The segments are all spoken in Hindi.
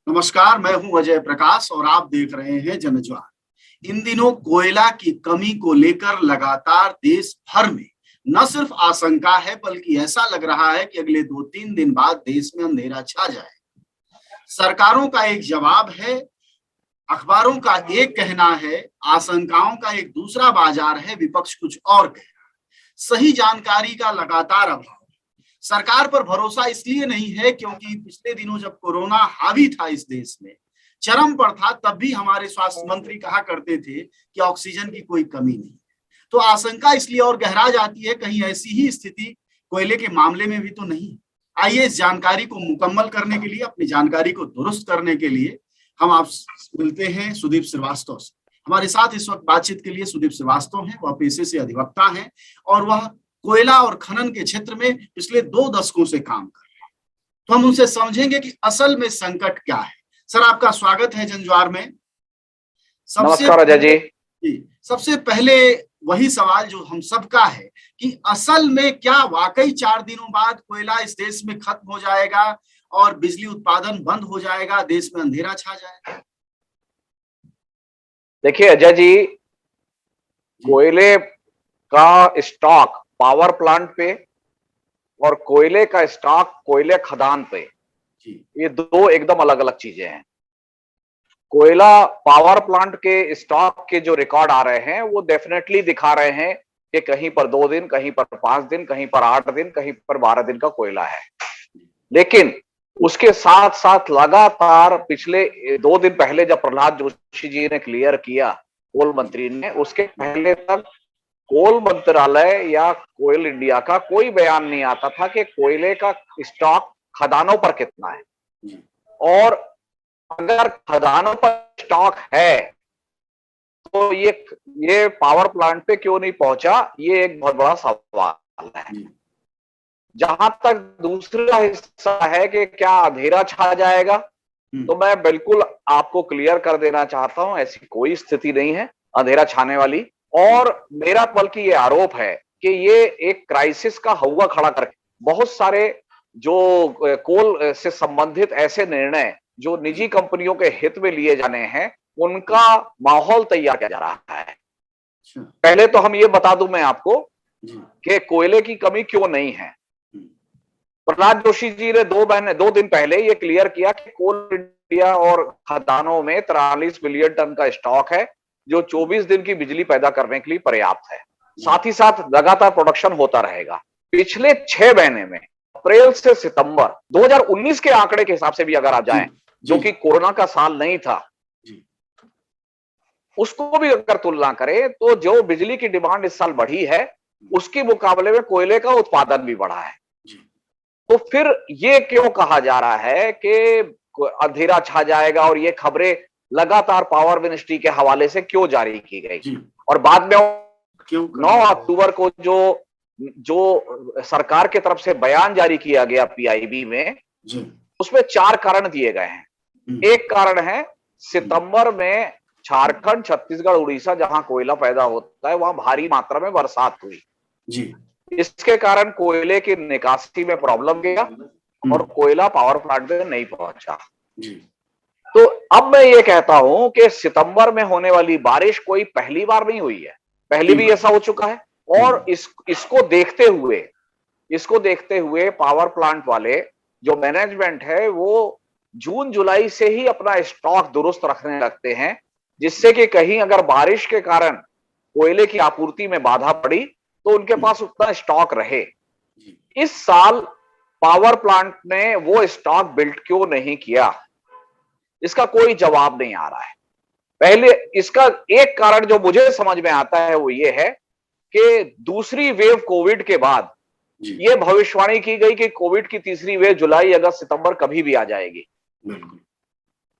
नमस्कार, मैं हूं अजय प्रकाश और आप देख रहे हैं जनज्वार। इन दिनों कोयला की कमी को लेकर लगातार देश भर में न सिर्फ आशंका है बल्कि ऐसा लग रहा है कि अगले 2-3 दिन बाद देश में अंधेरा छा जाए। सरकारों का एक जवाब है, अखबारों का एक कहना है, आशंकाओं का एक दूसरा बाजार है, विपक्ष कुछ और कह रहा है। सही जानकारी का लगातार अभाव। सरकार पर भरोसा इसलिए नहीं है क्योंकि पिछले दिनों जब कोरोना हावी था इस देश में, चरम पर था, तब भी हमारे स्वास्थ्य मंत्री कहा करते थे कि ऑक्सीजन की कोई कमी नहीं। तो आशंका इसलिए और गहरा जाती है, कहीं ऐसी ही स्थिति कोयले के मामले में भी तो नहीं। आइए इस जानकारी को मुकम्मल करने के लिए, अपनी जानकारी को दुरुस्त करने के लिए हम आप मिलते हैं सुदीप श्रीवास्तव से। हमारे साथ इस वक्त बातचीत के लिए सुदीप श्रीवास्तव हैं। वह पेशे से अधिवक्ता हैं और वह कोयला और खनन के क्षेत्र में पिछले 2 दशकों से काम कर रहे हैं। तो हम उनसे समझेंगे कि असल में संकट क्या है। सर, आपका स्वागत है जनज्वार में। नमस्कार अजय जी। सबसे पहले वही सवाल जो हम सबका है कि असल में क्या वाकई 4 दिनों बाद कोयला इस देश में खत्म हो जाएगा और बिजली उत्पादन बंद हो जाएगा, देश में अंधेरा छा जाएगा? देखिए अजय जी, कोयले का स्टॉक पावर प्लांट पे और कोयले का स्टॉक कोयले खदान पे, ये दो एकदम अलग अलग चीजें हैं। कोयला पावर प्लांट के स्टॉक के जो रिकॉर्ड आ रहे हैं वो डेफिनेटली दिखा रहे हैं कि कहीं पर 2 दिन, कहीं पर 5 दिन, कहीं पर 8 दिन, कहीं पर 12 दिन का कोयला है। लेकिन उसके साथ साथ लगातार पिछले 2 दिन पहले जब प्रहलाद जोशी जी ने क्लियर किया, कोल मंत्री ने, उसके पहले तक कोल मंत्रालय या कोयल इंडिया का कोई बयान नहीं आता था कि कोयले का स्टॉक खदानों पर कितना है, और अगर खदानों पर स्टॉक है तो ये पावर प्लांट पे क्यों नहीं पहुंचा, ये एक बहुत बड़ा सवाल है। जहां तक दूसरा हिस्सा है कि क्या अंधेरा छा जाएगा, तो मैं बिल्कुल आपको क्लियर कर देना चाहता हूं, ऐसी कोई स्थिति नहीं है अंधेरा छाने वाली। और मेरा बल्कि ये आरोप है कि ये एक क्राइसिस का हौवा खड़ा करके बहुत सारे जो कोल से संबंधित ऐसे निर्णय जो निजी कंपनियों के हित में लिए जाने हैं, उनका माहौल तैयार किया जा रहा है। पहले तो हम ये बता दूं मैं आपको कि कोयले की कमी क्यों नहीं है। प्रहलाद जोशी जी ने 2 दिन पहले ये क्लियर किया कि कोल इंडिया और खदानों में 43 मिलियन टन का स्टॉक है जो 24 दिन की बिजली पैदा करने के लिए पर्याप्त है। साथ ही साथ लगातार प्रोडक्शन होता रहेगा। पिछले 6 महीने में अप्रैल से सितंबर 2019 के आंकड़े के हिसाब से भी अगर आप जाएं, जो कि कोरोना का साल नहीं था, उसको भी अगर तुलना करें तो जो बिजली की डिमांड इस साल बढ़ी है उसके मुकाबले में कोयले का उत्पादन भी बढ़ा है। तो फिर ये क्यों कहा जा रहा है कि अंधेरा छा जाएगा, और ये खबरें लगातार पावर मिनिस्ट्री के हवाले से क्यों जारी की गई, और बाद में 9 अक्टूबर को जो सरकार की तरफ से बयान जारी किया गया पीआईबी में, उसमें 4 कारण दिए गए हैं। एक कारण है सितंबर में झारखंड, छत्तीसगढ़, उड़ीसा जहां कोयला पैदा होता है वहां भारी मात्रा में बरसात हुई जी। इसके कारण कोयले की निकासी में प्रॉब्लम गया और कोयला पावर प्लांट में नहीं पहुंचा जी। तो अब मैं ये कहता हूं कि सितंबर में होने वाली बारिश कोई पहली बार नहीं हुई है, पहले भी ऐसा हो चुका है। और इसको देखते हुए पावर प्लांट वाले जो मैनेजमेंट है वो जून जुलाई से ही अपना स्टॉक दुरुस्त रखने लगते हैं, जिससे कि कहीं अगर बारिश के कारण कोयले की आपूर्ति में बाधा पड़ी तो उनके पास उतना स्टॉक रहे। इस साल पावर प्लांट ने वो स्टॉक बिल्ड क्यों नहीं किया, इसका कोई जवाब नहीं आ रहा है। पहले इसका एक कारण जो मुझे समझ में आता है वो ये है कि दूसरी वेव कोविड के बाद ये भविष्यवाणी की गई कि कोविड की तीसरी वेव जुलाई, अगस्त, सितंबर कभी भी आ जाएगी।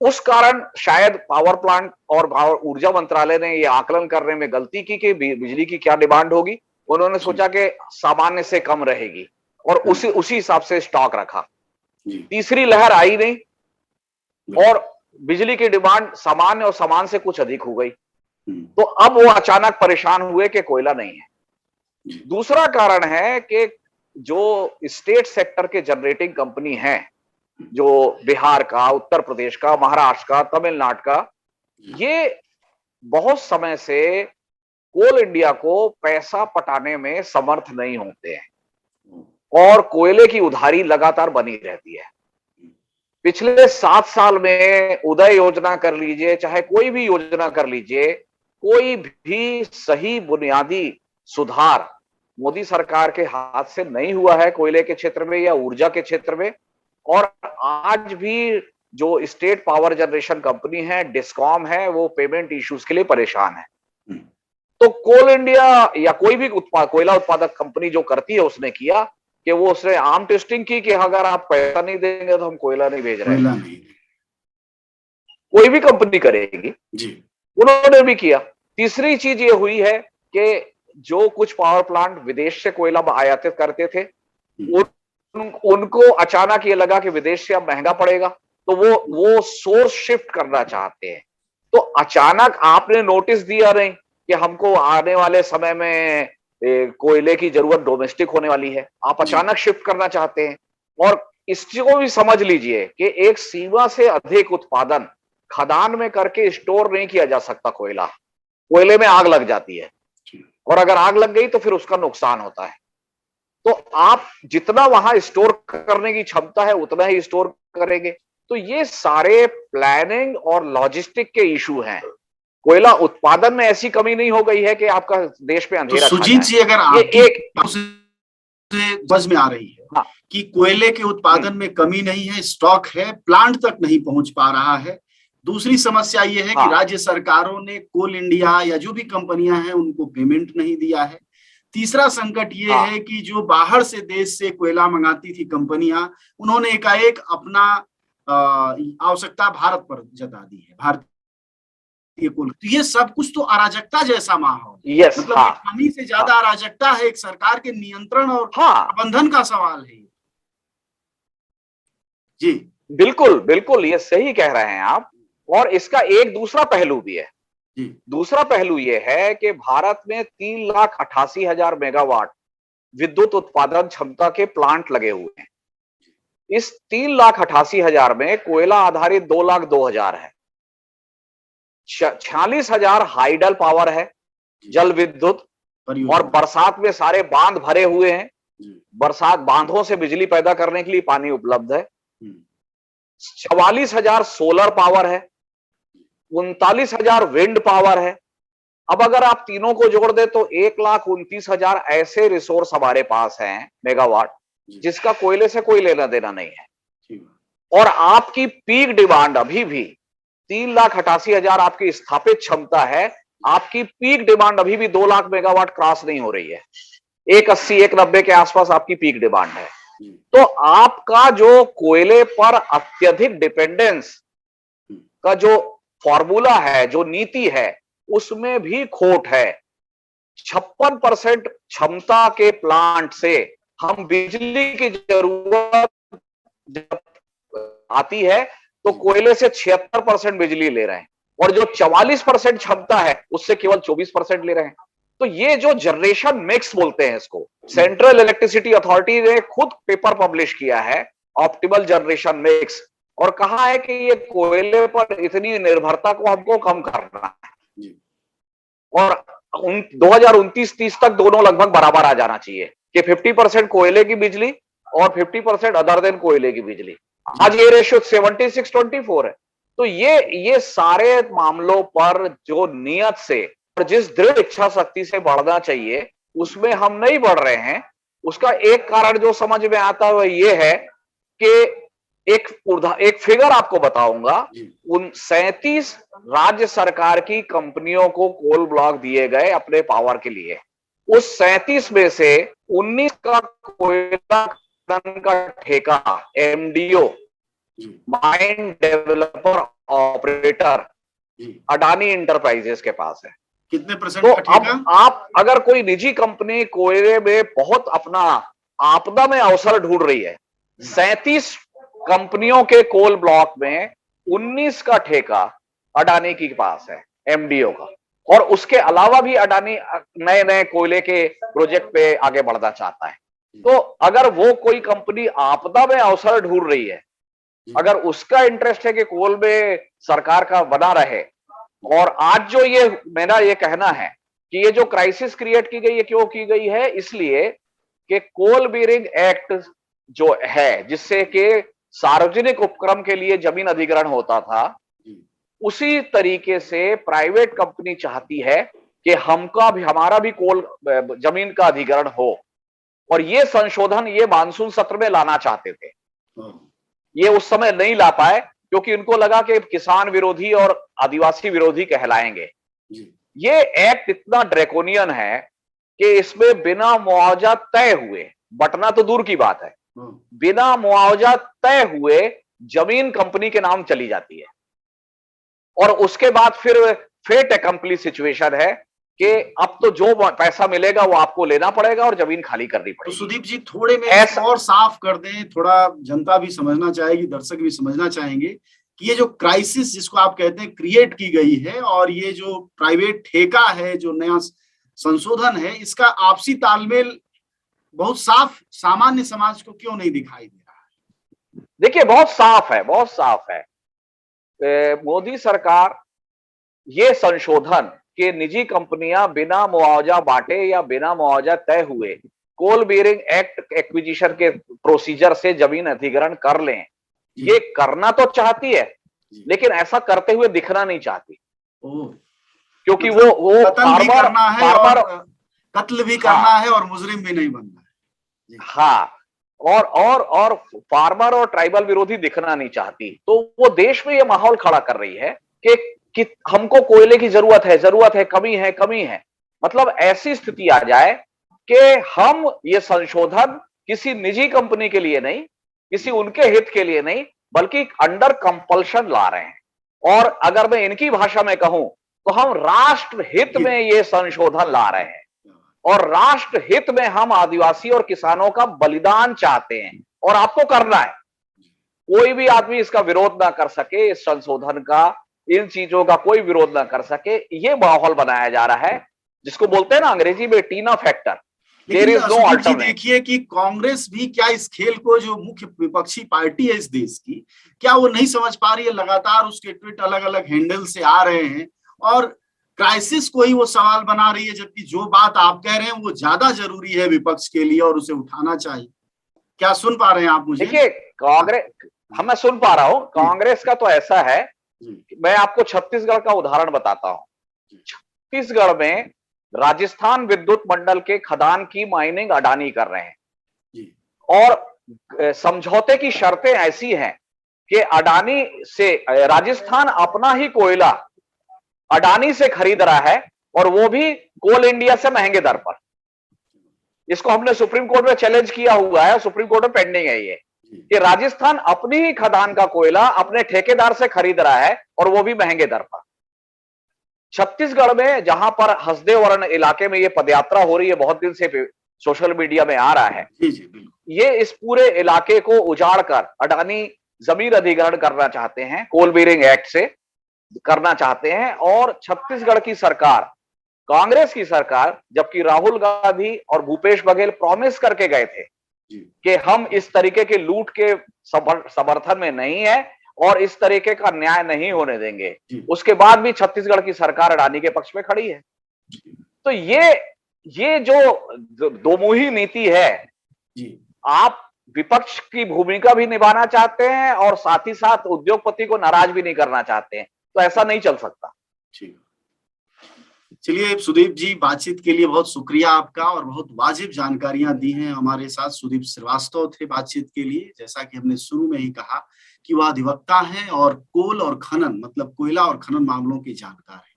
उस कारण शायद पावर प्लांट और ऊर्जा मंत्रालय ने यह आकलन करने में गलती की कि बिजली की क्या डिमांड होगी। उन्होंने सोचा कि सामान्य से कम रहेगी और उसी हिसाब से स्टॉक रखा। तीसरी लहर आई नहीं और बिजली की डिमांड सामान्य और समान से कुछ अधिक हो गई, तो अब वो अचानक परेशान हुए कि कोयला नहीं है। दूसरा कारण है कि जो स्टेट सेक्टर के जनरेटिंग कंपनी हैं जो बिहार का, उत्तर प्रदेश का, महाराष्ट्र का, तमिलनाडु का, ये बहुत समय से कोल इंडिया को पैसा पटाने में समर्थ नहीं होते हैं और कोयले की उधारी लगातार बनी रहती है। पिछले 7 साल में उदय योजना कर लीजिए, चाहे कोई भी योजना कर लीजिए, कोई भी सही बुनियादी सुधार मोदी सरकार के हाथ से नहीं हुआ है कोयले के क्षेत्र में या ऊर्जा के क्षेत्र में। और आज भी जो स्टेट पावर जनरेशन कंपनी है, डिस्कॉम है, वो पेमेंट इश्यूज के लिए परेशान है। तो कोल इंडिया या कोई भी कोयला उत्पादक कंपनी जो करती है, उसने किया कि वो उसने आर्म टेस्टिंग की कि अगर आप पैसा नहीं देंगे तो हम कोयला नहीं भेज रहे हैं। कोई भी कंपनी करेगी जी, उन्होंने भी किया। तीसरी चीज ये हुई है कि जो कुछ पावर प्लांट विदेश से कोयला आयातित करते थे, उनको अचानक ये लगा कि विदेश से अब महंगा पड़ेगा, तो वो सोर्स शिफ्ट करना चाहते हैं। तो अचानक आपने नोटिस दिया नहीं कि हमको आने वाले समय में कोयले की जरूरत डोमेस्टिक होने वाली है, आप अचानक शिफ्ट करना चाहते हैं। और इसको भी समझ लीजिए कि एक सीमा से अधिक उत्पादन खदान में करके स्टोर नहीं किया जा सकता। कोयले में आग लग जाती है और अगर आग लग गई तो फिर उसका नुकसान होता है। तो आप जितना वहां स्टोर करने की क्षमता है उतना ही स्टोर करेंगे। तो ये सारे प्लानिंग और लॉजिस्टिक के इशू हैं। कोयला उत्पादन में ऐसी कमी नहीं हो गई है कि आपका देश पे अंधेरा तो सुजीत जी, अगर आप बज में आ रही है हाँ, कि कोयले के उत्पादन में कमी नहीं है, स्टॉक है, प्लांट तक नहीं पहुंच पा रहा है। दूसरी समस्या ये है कि राज्य सरकारों ने कोल इंडिया या जो भी कंपनियां हैं उनको पेमेंट नहीं दिया है। तीसरा संकट ये है कि जो बाहर से देश से कोयला मंगाती थी कंपनियां, उन्होंने एकाएक अपना आवश्यकता भारत पर जता दी है, भारतीय कोल। तो ये सब कुछ तो अराजकता जैसा माहौल, मतलब कमी से ज्यादा अराजकता है, एक सरकार के नियंत्रण और प्रबंधन का सवाल है। जी बिल्कुल बिल्कुल, ये सही कह रहे हैं आप। और इसका एक दूसरा पहलू भी है। दूसरा पहलू यह है कि भारत में 3,88,000 मेगावाट विद्युत उत्पादन क्षमता के प्लांट लगे हुए हैं। इस 3,88,000 में कोयला आधारित 2,02,000 है, 46,000 हाइडल पावर है, जल विद्युत, और बरसात में सारे बांध भरे हुए हैं। बरसात बांधों से बिजली पैदा करने के लिए पानी उपलब्ध है। 44,000 सोलर पावर है, 39,000 विंड पावर है। अब अगर आप तीनों को जोड़ दे तो 1,29,000 ऐसे रिसोर्स हमारे पास हैं मेगावाट, जिसका कोयले से कोई लेना देना नहीं है। और आपकी पीक डिमांड अभी भी 3,88,000 आपकी स्थापित क्षमता है, आपकी पीक डिमांड अभी भी 2 लाख मेगावाट क्रॉस नहीं हो रही है। 180 190 के आसपास आपकी पीक डिमांड है। तो आपका जो कोयले पर अत्यधिक डिपेंडेंस का जो फॉर्मूला है, जो नीति है, उसमें भी खोट है। 56% क्षमता के प्लांट से हम बिजली की जरूरत जब आती है तो कोयले से 76% बिजली ले रहे हैं, और जो 44% क्षमता है उससे केवल 24% ले रहे हैं। तो ये जो जनरेशन मिक्स बोलते हैं इसको, सेंट्रल इलेक्ट्रिसिटी अथॉरिटी ने खुद पेपर पब्लिश किया है, ऑप्टिमल जनरेशन मिक्स, और कहा है कि ये कोयले पर इतनी निर्भरता को हमको कम करना है और 2029-30 तक दोनों लगभग बराबर आ जाना चाहिए कि 50% कोयले की बिजली और 50% अदर देन कोयले की बिजली। आज ये रेशियो 76-24 है। तो ये सारे मामलों पर जो नियत से और जिस दृढ़ इच्छा शक्ति से बढ़ना चाहिए उसमें हम नहीं बढ़ रहे हैं। उसका एक कारण जो समझ में आता है वह ये है कि एक फिगर आपको बताऊंगा, 37 राज्य सरकार की कंपनियों को कोल ब्लॉक दिए गए अपने पावर के लिए। उस 37 में से 19 का कोयला का ठेका MDO, mine developer operator, Adani enterprises के पास है। कितने परसेंट तो अब आप अगर कोई निजी कंपनी कोयले में बहुत अपना आपदा में अवसर ढूंढ रही है, 37 कंपनियों के कोल ब्लॉक में 19 का ठेका अडानी के पास है, एमडीओ का, और उसके अलावा भी अडानी नए नए कोयले के प्रोजेक्ट पे आगे बढ़ना चाहता है। तो अगर वो कोई कंपनी आपदा में अवसर ढूंढ रही है अगर उसका इंटरेस्ट है कि कोल में सरकार का बना रहे, और आज जो ये मेरा ये कहना है कि ये जो क्राइसिस क्रिएट की गई है, क्यों की गई है, इसलिए कि कोल बीयरिंग एक्ट जो है, जिससे कि सार्वजनिक उपक्रम के लिए जमीन अधिग्रहण होता था, उसी तरीके से प्राइवेट कंपनी चाहती है कि हमका भी, हमारा भी कोल जमीन का अधिग्रहण हो। और ये संशोधन ये मानसून सत्र में लाना चाहते थे, ये उस समय नहीं ला पाए क्योंकि उनको लगा कि किसान विरोधी और आदिवासी विरोधी कहलाएंगे। ये एक्ट इतना ड्रैकोनियन है कि इसमें बिना मुआवजा तय हुए, बंटना तो दूर की बात है, बिना मुआवजा तय हुए जमीन कंपनी के नाम चली जाती है। और उसके बाद फिर फेट एकम्प्ली सिचुएशन है कि अब तो जो पैसा मिलेगा वो आपको लेना पड़ेगा और जमीन खाली करनी पड़ेगी। तो सुदीप जी थोड़े में ऐसा और साफ कर दें, थोड़ा जनता भी समझना चाहेगी, दर्शक भी समझना चाहेंगे कि ये जो क्राइसिस जिसको आप कहते हैं क्रिएट की गई है, और ये जो प्राइवेट ठेका है, जो नया संशोधन है, इसका आपसी तालमेल बहुत साफ सामान्य समाज को क्यों नहीं दिखाई दे रहा है? देखिए बहुत साफ है, बहुत साफ है। मोदी सरकार ये संशोधन कि निजी कंपनियां बिना मुआवजा बांटे या बिना मुआवजा तय हुए कोल बीयरिंग एक्ट एक्विजिशन के प्रोसीजर से जमीन अधिग्रहण कर लें, ये करना तो चाहती है लेकिन ऐसा करते हुए दिखना नहीं चाहती, क्योंकि वो फार्मर कत्ल भी करना है और मुजरिम भी नहीं बनना है। हाँ, और फार्मर और ट्राइबल विरोधी दिखना नहीं चाहती। तो वो देश में ये माहौल खड़ा कर रही है कि हमको कोयले की जरूरत है, कमी है। मतलब ऐसी स्थिति आ जाए कि हम ये संशोधन किसी निजी कंपनी के लिए नहीं, किसी उनके हित के लिए नहीं, बल्कि अंडर कंपल्शन ला रहे हैं। और अगर मैं इनकी भाषा में कहूं तो हम राष्ट्र हित में ये संशोधन ला रहे हैं, और राष्ट्र हित में हम आदिवासी और किसानों का बलिदान चाहते हैं, और आपको करना है। कोई भी आदमी इसका विरोध ना कर सके, इस संशोधन का, इन चीजों का कोई विरोध ना कर सके, ये माहौल बनाया जा रहा है जिसको बोलते हैं ना अंग्रेजी में टीना फैक्टर। लेकिन देखिए कि कांग्रेस भी क्या इस खेल को, जो मुख्य विपक्षी पार्टी है इस देश की, क्या वो नहीं समझ पा रही है? लगातार उसके ट्वीट अलग अलग हैंडल से आ रहे हैं और क्राइसिस को ही वो सवाल बना रही है, जबकि जो बात आप कह रहे हैं वो ज्यादा जरूरी है विपक्ष के लिए और उसे उठाना चाहिए। क्या सुन पा रहे हैं आप मुझे? देखिए कांग्रेस, मैं सुन पा रहा हूं। कांग्रेस का तो ऐसा है, मैं आपको छत्तीसगढ़ का उदाहरण बताता हूं। छत्तीसगढ़ में राजस्थान विद्युत मंडल के खदान की माइनिंग अडानी कर रहे हैं, और समझौते की शर्तें ऐसी हैं कि अडानी से राजस्थान अपना ही कोयला अडानी से खरीद रहा है, और वो भी कोल इंडिया से महंगे दर पर। इसको हमने सुप्रीम कोर्ट में चैलेंज किया हुआ है, सुप्रीम कोर्ट में पेंडिंग है ये, कि राजस्थान अपनी ही खदान का कोयला अपने ठेकेदार से खरीद रहा है और वो भी महंगे दर पर। छत्तीसगढ़ में जहां पर हसदेव इलाके में ये पदयात्रा हो रही है, बहुत दिन से सोशल मीडिया में आ रहा है, ये इस पूरे इलाके को उजाड़ कर अडानी जमीन अधिग्रहण करना चाहते हैं, कोल बीयरिंग एक्ट से करना चाहते हैं। और छत्तीसगढ़ की सरकार, कांग्रेस की सरकार, जबकि राहुल गांधी और भूपेश बघेल प्रॉमिस करके गए थे कि हम इस तरीके के लूट के समर्थन में नहीं है और इस तरीके का न्याय नहीं होने देंगे, उसके बाद भी छत्तीसगढ़ की सरकार अडानी के पक्ष में खड़ी है। तो ये जो दोमुही नीति है, आप विपक्ष की भूमिका भी निभाना चाहते हैं और साथ ही साथ उद्योगपति को नाराज भी नहीं करना चाहते हैं, तो ऐसा नहीं चल सकता। चलिए सुदीप जी, बातचीत के लिए बहुत शुक्रिया आपका, और बहुत वाजिब जानकारियां दी हैं हमारे साथ। सुदीप श्रीवास्तव थे बातचीत के लिए। जैसा कि हमने शुरू में ही कहा कि वह अधिवक्ता हैं और कोल और खनन, मतलब कोयला और खनन मामलों के जानकार हैं।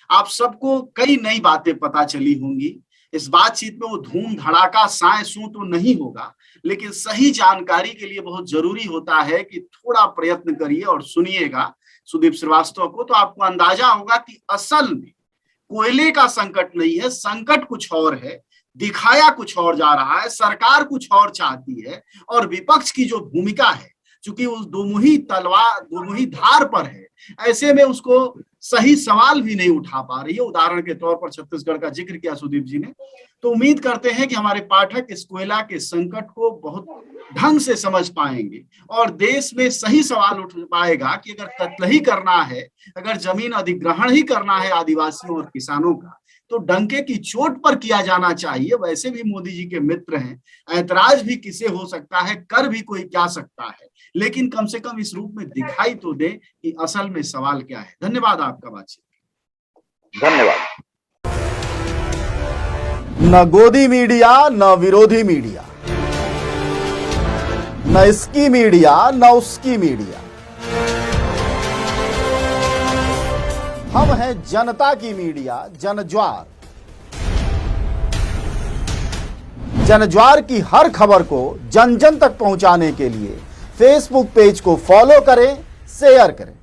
आप सबको कई नई बातें पता चली होंगी। इस बातचीत में वो धूम धड़ाका साए सू तो नहीं होगा, लेकिन सही जानकारी के लिए बहुत जरूरी होता है कि थोड़ा प्रयत्न करिए और सुनिएगा सुदीप श्रीवास्तव को, तो आपको अंदाजा होगा कि असल में कोयले का संकट नहीं है, संकट कुछ और है, दिखाया कुछ और जा रहा है, सरकार कुछ और चाहती है, और विपक्ष की जो भूमिका है, चूंकि उस दोमुही तलवार, दोमुही धार पर है, ऐसे में उसको सही सवाल भी नहीं उठा पा रही है। उदाहरण के तौर पर छत्तीसगढ़ का जिक्र किया सुदीप जी ने। तो उम्मीद करते हैं कि हमारे पाठक इस कोयला के संकट को बहुत ढंग से समझ पाएंगे और देश में सही सवाल उठ पाएगा कि अगर कत्ल ही करना है, अगर जमीन अधिग्रहण ही करना है आदिवासियों और किसानों का, तो डंके की चोट पर किया जाना चाहिए। वैसे भी मोदी जी के मित्र हैं, ऐतराज भी किसे हो सकता है, कर भी कोई क्या सकता है, लेकिन कम से कम इस रूप में दिखाई तो दे कि असल में सवाल क्या है। धन्यवाद आपका बातचीत। धन्यवाद। न गोदी मीडिया न विरोधी मीडिया, न इसकी मीडिया न उसकी मीडिया, हम हैं जनता की मीडिया जनज्वार। जनज्वार की हर खबर को जन जन तक पहुंचाने के लिए फेसबुक पेज को फॉलो करें, शेयर करें।